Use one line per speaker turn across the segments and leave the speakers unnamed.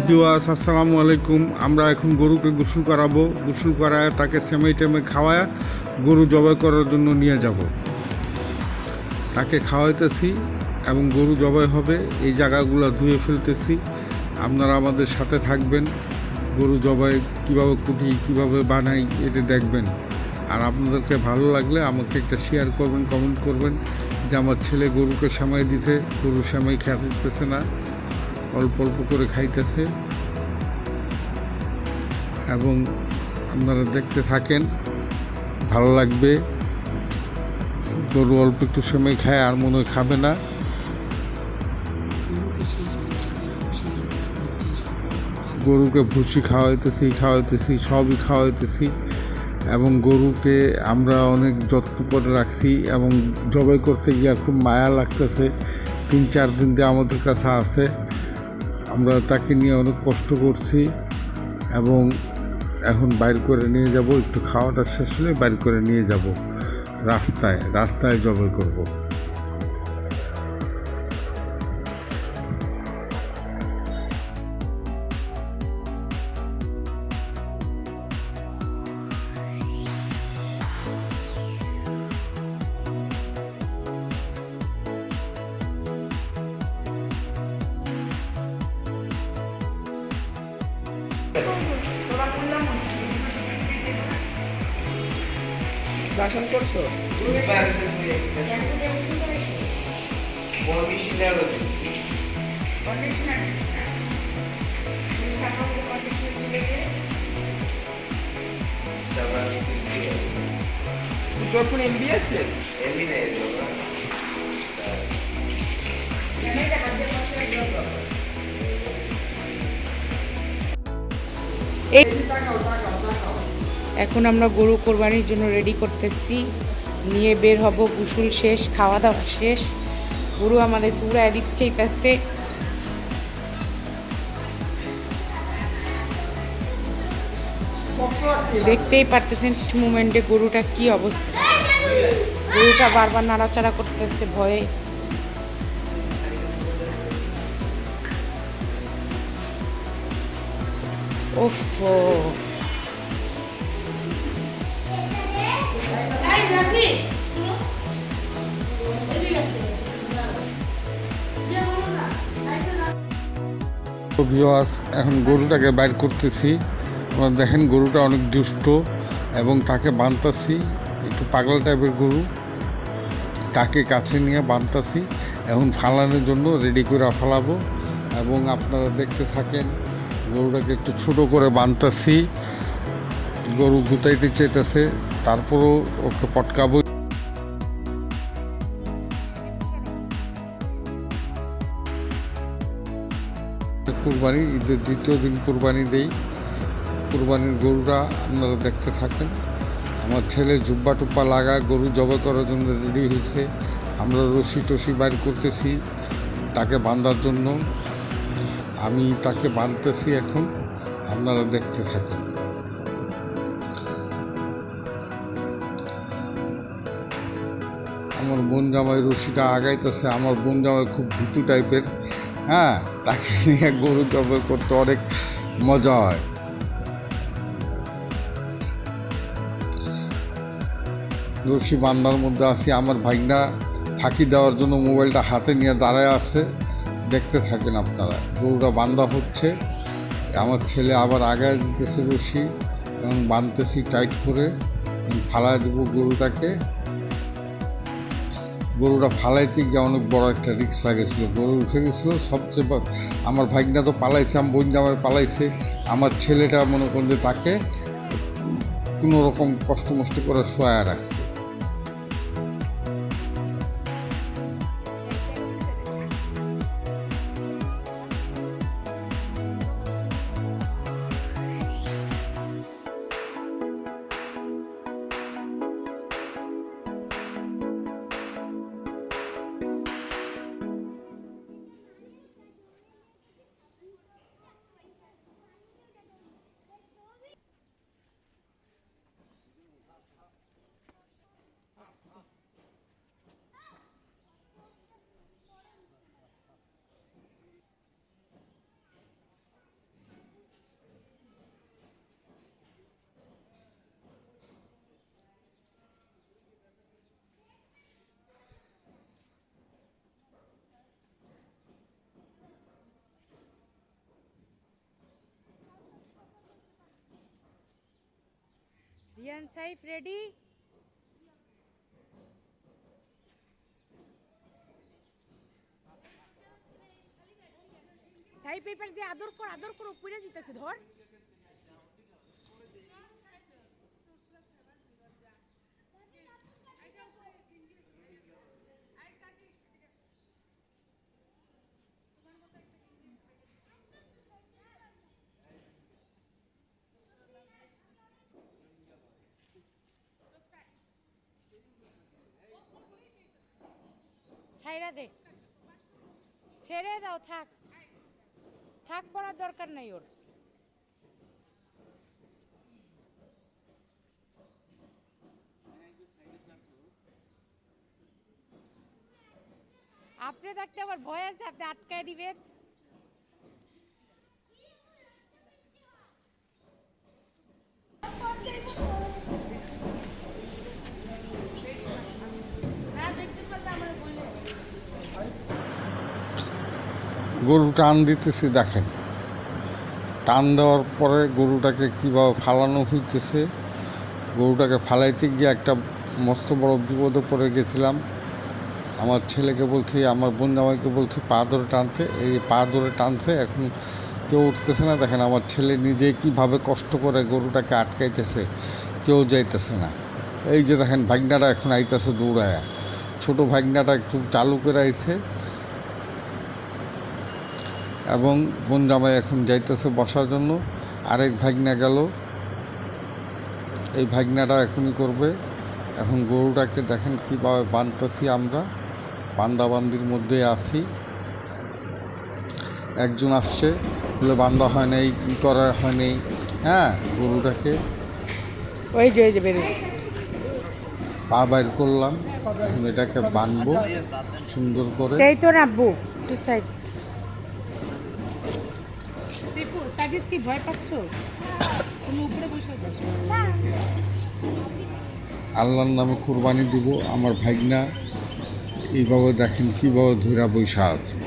Viewers আসসালামু আলাইকুম। আমরা এখন গরুকে গোসল করাবো। গোসল করায় তাকে সেমাই টেমে খাওয়ায় গরু জবাই করার জন্য নিয়ে যাব। তাকে খাওয়াইতেছি এবং গরু জবাই হবে এই জায়গাগুলো ধুয়ে ফেলতেছি। আপনারা আমাদের সাথে থাকবেন। গরু জবাই কীভাবে কুটি কীভাবে বানাই এটা দেখবেন। আর আপনাদেরকে ভালো লাগলে আমাকে একটা শেয়ার করবেন, কমেন্ট করবেন যে আমার ছেলে গরুকে সেমাই দিতে, গরু সেমাই খাইতেছে না, অল্প অল্প করে খাইতেছে। এবং আপনারা দেখতে থাকেন, ভালো লাগবে। গরু অল্প একটু সময় খায়, আর মনে হয় খাবে না। গরুকে ভুসি খাওয়াইতেছি সবই খাওয়াইতেছি। এবং গরুকে আমরা অনেক যত্ন করে রাখছি এবং জবাই করতে গিয়ে খুব মায়া লাগতেছে। 3-4 দিন দিয়ে আমাদের কাছে আছে। আমরা তাকে নিয়ে অনেক কষ্ট করছি এবং এখন বাইর করে নিয়ে যাব। একটু খাওয়াটা শেষ হলে বাইর করে নিয়ে যাব রাস্তায় জবাই করব।
রাশন করছো? তোর ফোন এমবি আছে? এমবি নেই।
এখন আমরা গরু কোরবানির জন্য রেডি করতেছি, নিয়ে বের হব। গোসল শেষ, খাওয়া দাওয়া শেষ, গরু আমাদের পুরো এদিক চাইতেছে। দেখতেই পারতেছেন মুমেন্টে গরুটা কি অবস্থা। গরুটা বারবার নাড়াচাড়া করতেছে ভয়ে। ওফো,
ভিউয়ার্স এখন গরুটাকে বাইর করতেছি। আপনারা দেখেন গরুটা অনেক দুষ্ট এবং তাকে বাঁধতাছি। একটু পাগলা টাইপের গরু, তাকে কাছে নিয়ে বাঁধতাছি। এখন ফালানোর জন্য রেডি করে ফালাবো এবং আপনারা দেখতে থাকেন। গরুটাকে একটু ছোট করে বাঁধতাছি। গরু গুতাইতে চাইতেছে, তারপরও ওকে পটকাবো। কুরবানি, ঈদের দ্বিতীয় দিন কুরবানি দেই। কুরবানির গরুটা আপনারা দেখতে থাকেন। আমার ছেলে জুব্বা টুব্বা লাগায় গরু জবাই করার জন্য রেডি হয়েছে। আমরা রশি টসি বাইর করতেছি তাকে বাঁধার জন্য। আমি তাকে বাঁধতেছি এখন, আপনারা দেখতে থাকেন। আমার বোন জামাই রশিটা আগাইতেছে। আমার বোন জামাই খুব ভীতু টাইপের, হ্যাঁ। তাকে নিয়ে গরু জবাই করতে অনেক মজা হয়। রশি বান্ধার মধ্যে আছি। আমার ভাইনা ফাঁকি দেওয়ার জন্য মোবাইলটা হাতে নিয়ে দাঁড়ায় আছে। দেখতে থাকেন আপনারা। গরুটা বান্ধা হচ্ছে, আমার ছেলে আবার আগায় দিতেছে রশি এবং বাঁধতেছি টাইট করে। ফালায় দেবো গরুটাকে। গরুটা ফালাইতে গিয়ে অনেক বড় একটা রিস্ক লাগেছিল। গরু উঠে গেছিলো সবচেয়ে। আমার ভাইনা তো পালাইছে, আমার বোন জামাই পালাইছে। আমার ছেলেটা মনে করেন যে তাকে কোনো রকম কষ্ট মষ্ট করে শোয়া রাখছে।
রিয়ান সাইফ রেডি? সাইফ এই পাশ দিয়ে আদর কর উপরে যেতেছে ধর। ছাইরা দে, ছেড়ে দাও, থাক থাক, পড়ার দরকার নাই ওর। আপনি থাকতে আবার ভয় আছে, আপনি আটকায় দিবেন।
গরু টান দিতেছি, দেখেন টান দেওয়ার পরে গরুটাকে কীভাবে ফালানো হইতেছে। গরুটাকে ফালাইতে গিয়ে একটা মস্ত বড় বিপদে পড়ে গেছিলাম। আমার ছেলেকে বলছি, আমার বোন জামাইকে বলছি পা ধরে টানতে, এই পা ধরে টানছে, এখন কেউ উঠতেছে না। দেখেন আমার ছেলে নিজে কীভাবে কষ্ট করে গরুটাকে আটকাইতেছে, কেউ যাইতেছে না। এই যে দেখেন ভাগনাটা এখন আইতেছে দৌড়ায়া, ছোটো ভাগনাটা একটু চালু করে আইছে এবং বোন জামাই এখন যাইতেছে বসার জন্য। আরেক ভাগনা গেল, এই ভাগনাটা এখনই করবে। এখন গরুটাকে দেখেন কীভাবে বাঁধতেছি আমরা, বান্দাবান্দির মধ্যে আছি। একজন আসছে বলে বান্ধা হয় নাই, কী করা হয় নাই। হ্যাঁ, গরুটাকে
ওই যে বেরোচ্ছে,
পা বাইর করলাম, এখন এটাকে বাঁধবো সুন্দর করে।
চাই তো রাখবো একটু সাইড। সিফু, সাজিদ কি ভয় পাচ্ছ? তুমি উপরে বসে আছো।
আল্লাহর নামে কুরবানি দিব। আমার ভাগনা এইভাবে দেখেন কীভাবে ধৈরা বৈশা আছে।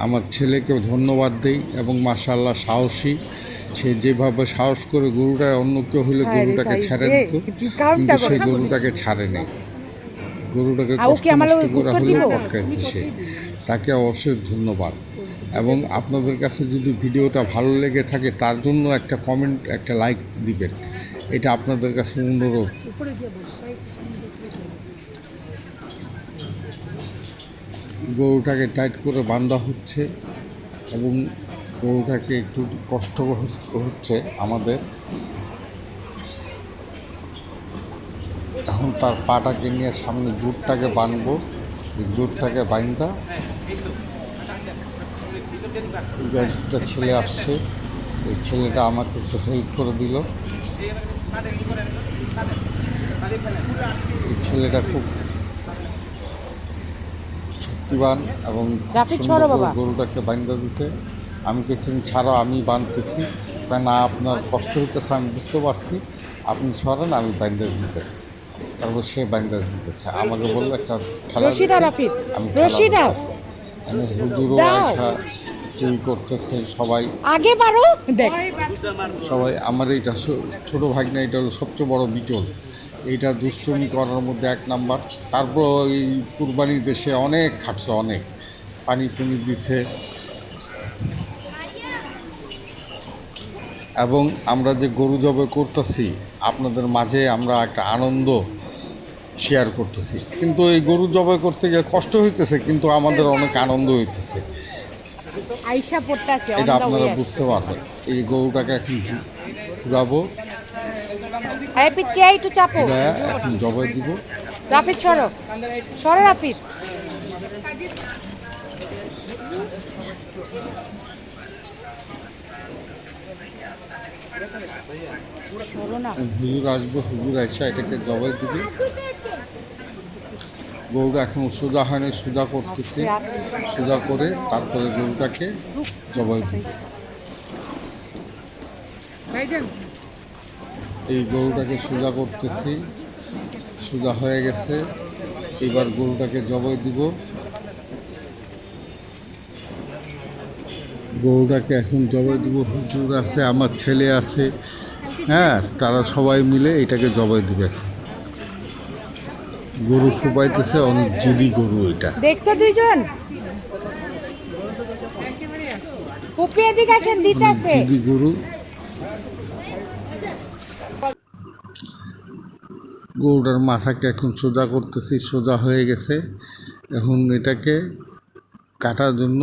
আমার ছেলেকেও ধন্যবাদ দেই এবং মাশাআল্লাহ সাহসী, সে যেভাবে সাহস করে গরুটা, অন্য কেউ হলে গরুটাকে ছেড়ে দিত, কিন্তু সেই গরুটাকে ছাড়ে নেই। গরুটাকে কষ্ট করে হলেও পটকাইছে সে, তাকে অবশ্যই ধন্যবাদ। এবং আপনাদের কাছে যদি ভিডিওটা ভালো লেগে থাকে তার জন্য একটা কমেন্ট, একটা লাইক দিবেন, এটা আপনাদের কাছে অনুরোধ। গরুটাকে টাইট করে বাঁধা হচ্ছে এবং গরুটাকে একটু কষ্ট হচ্ছে আমাদের। এখন তার পাটাকে নিয়ে সামনে জুটটাকে বাঁধবো, জুটটাকে বাঁধা। এই যে একটা ছেলে আসছে, এই ছেলেটা আমাকে একটু হেল্প করে দিল। এই ছেলেটা খুব শক্তিবান এবং গরুটাকে বাঁধা দিছে। আমি কিছু ছাড়াও আমি বাঁধতেছি, না আপনার কষ্ট হইতেছে আমি বুঝতে পারছি, আপনি সরেন আমি বাঁধা দিতেছি। তারপর সে বাঁধা দিতেছে, আমাকে বললো একটা খেলা, আমি হুজুরও আয়সা চুরি করতেছে সবাই,
আগে বারো
সবাই। আমার এইটা ছোটো ভাগনা, এটা হলো সবচেয়ে বড় বিটল, এইটা দুষ্টুমি করার মধ্যে এক নাম্বার। তারপর এই কুরবানি দেশে অনেক খাটছে, অনেক পানি পুনি দিছে। এবং আমরা যে গরু জবাই করতেছি আপনাদের মাঝে আমরা একটা আনন্দ শেয়ার করতেছি, কিন্তু এই গরু জবাই করতে গিয়ে কষ্ট হইতেছে, কিন্তু আমাদের অনেক আনন্দ হইতেছে, এটা আপনারা বুঝতে পারবেন। এই গরুটাকে এখন ঘুরাবো, এখন জবাই দিব।
রাফিদ সরো, সরো রাফিদ।
হুজুর আসবে, হুজুর আইসা এটাকে জবাই দিবে। গরুটা এখন সোজা হয়নি, সোজা করতেছে, সোজা করে তারপরে গরুটাকে জবাই দিবে। এই গরুটাকে সোজা করতেছি, সোজা হয়ে গেছে, এবার গরুটাকে জবাই দিব। গরুটাকে এখন জবাই দিব। হুজুর আছে, আমার ছেলে আছে, হ্যাঁ, তারা সবাই মিলে এটাকে জবাই দিবে। গরু ফুপাইতেছে, অনেক জেদি গরু এটা।
দেখছো দুইজন ফুপিয়ে দিকে আসেন
অনেক
দিতেছে।
জেদি গরু। গরুটার মাথাকে এখন সোজা করতেছি, সোজা হয়ে গেছে। এখন এটাকে কাটার জন্য